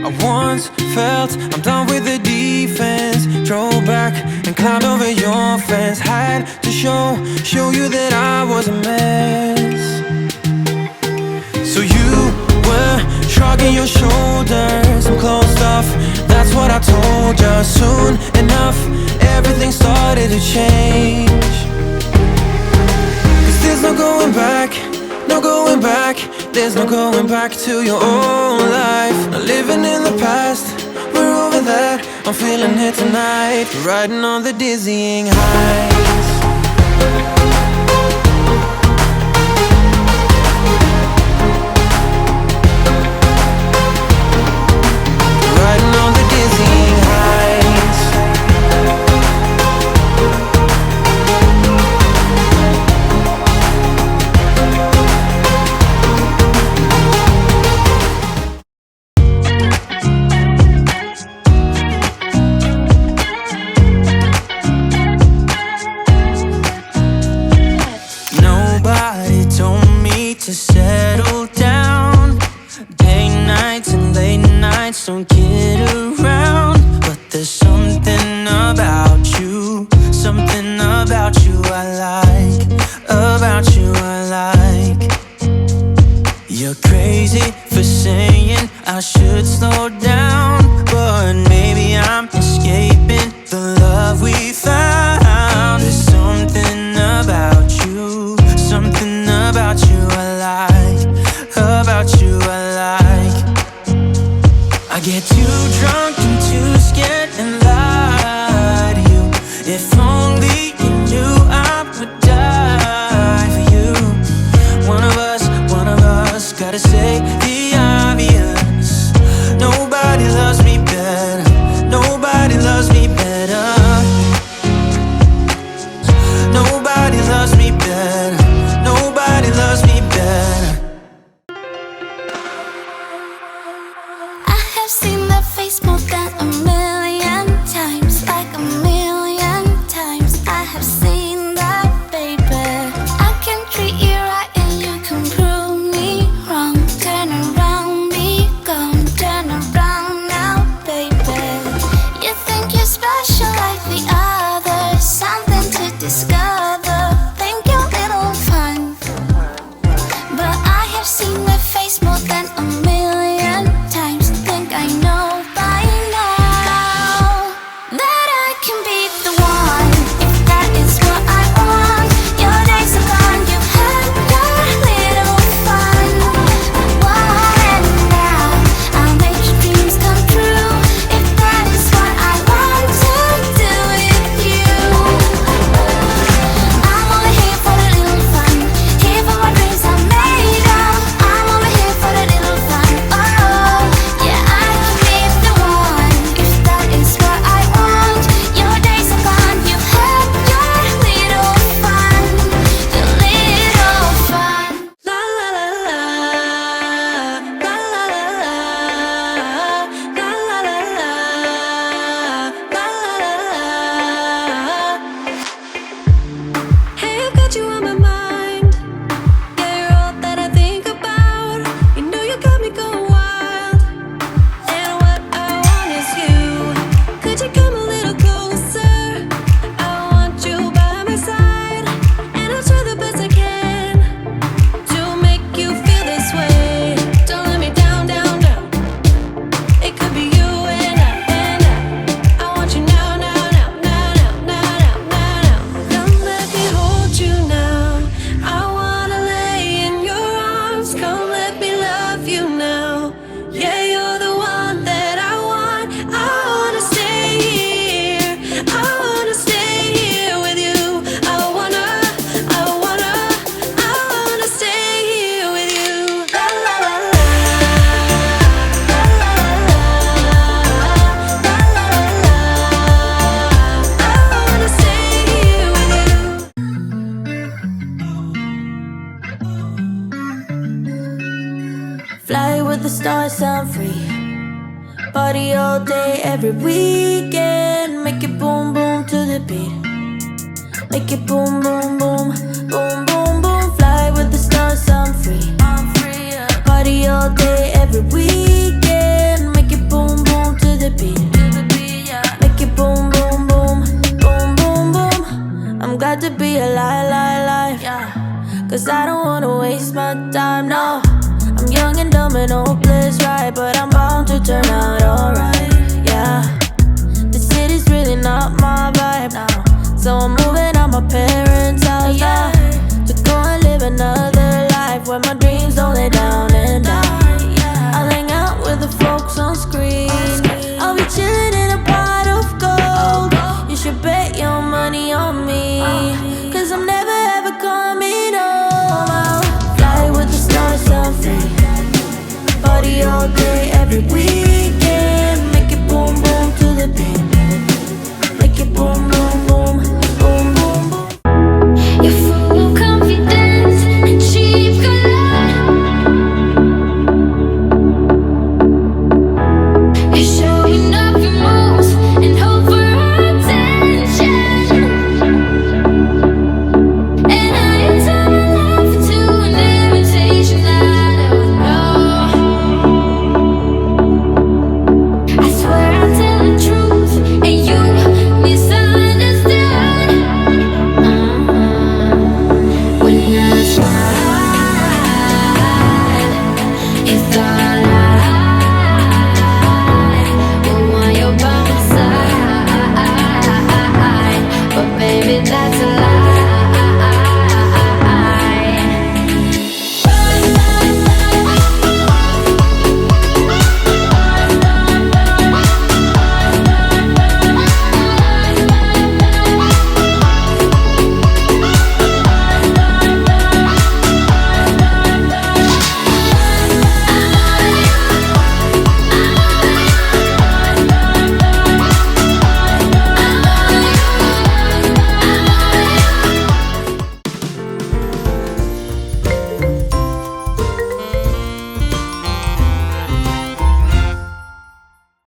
I once felt I'm done with the defense. Drove back and climbed over your fence. Had to show you that I was a mess. So you were shrugging your shoulders and closed off. That's what I told you. Soon enough, everything started to change. Cause there's no going back, no going back. There's no going back to your old life. Not living in the past, we're over that. I'm feeling it tonight, riding on the dizzying heights. Riding on the dizzying heights. Nobody told me to settle down. Day nights and late nights don't get around. But there's something about you, something about you I like, about you I like. You're crazy for saying I should slow down, but maybe I'm escaping the love we found. There's something about you, something about you I like, about you I like. I get too drunk and too scared and lie to you. If only you knew I would die for you. One of us gotta say the obvious. Nobody loves me better, nobody loves me better. Nobody loves me better, nobody loves me better. I have seen that face more than a million times, like a million times. I have seen that, baby. I can treat you right and you can prove me wrong. Turn around, be gone, turn around now, baby. You think you're special like the others, something to discover. Think you're little fun, but I have seen that face more than a million times. Think I know by now that I can be the one, if that is what I want. Your days are gone, you've had your little fun. And now I'll make your dreams come true, if that is what I want to do with you. I'm over here for a little fun, here for my dreams are made of. I'm over here for a little fun, oh yeah, I can be the one, if that is what I want. Your days are gone, you've had your little fun, the little fun. La la la la, la la la la, la la la la, la la la. Hey, I've got you on my mind. Yeah, you're all that I think about. You know you got me going wild. And what I want is you. Could you come a little closer? I want you by my side, and I'll try the best I can to make you feel this way. Don't let me down, down, down. It could be you and I want you now, now, now, now, now, now, now, now. Come let me hold you now. I wanna lay in your arms. Come let me love you now. Yeah, you're the one that I want. I wanna stay here. I wanna stay here with you. I wanna stay here with you. La la la la, la la la la, la la la la. I wanna stay here with you. Fly with the stars, I'm free. Party all day, every weekend. Make it boom, boom to the beat. Make it boom, boom, boom, boom, boom, boom. Fly with the stars, I'm free. Party all day, every weekend. Make it boom, waste my time, no. I'm young and dumb and hopeless, right? But I'm bound to turn out alright, yeah. The city's really not my vibe now, so I'm moving out my parents' house now, to go and live another life where my dreams don't lay down and die. I'll hang out with the folks on screen. I'll be chilling in a pot of gold. You should bet your money on me, cause I'm never ever coming home. I'll fly with the stars, I'm free. Party all day, every week.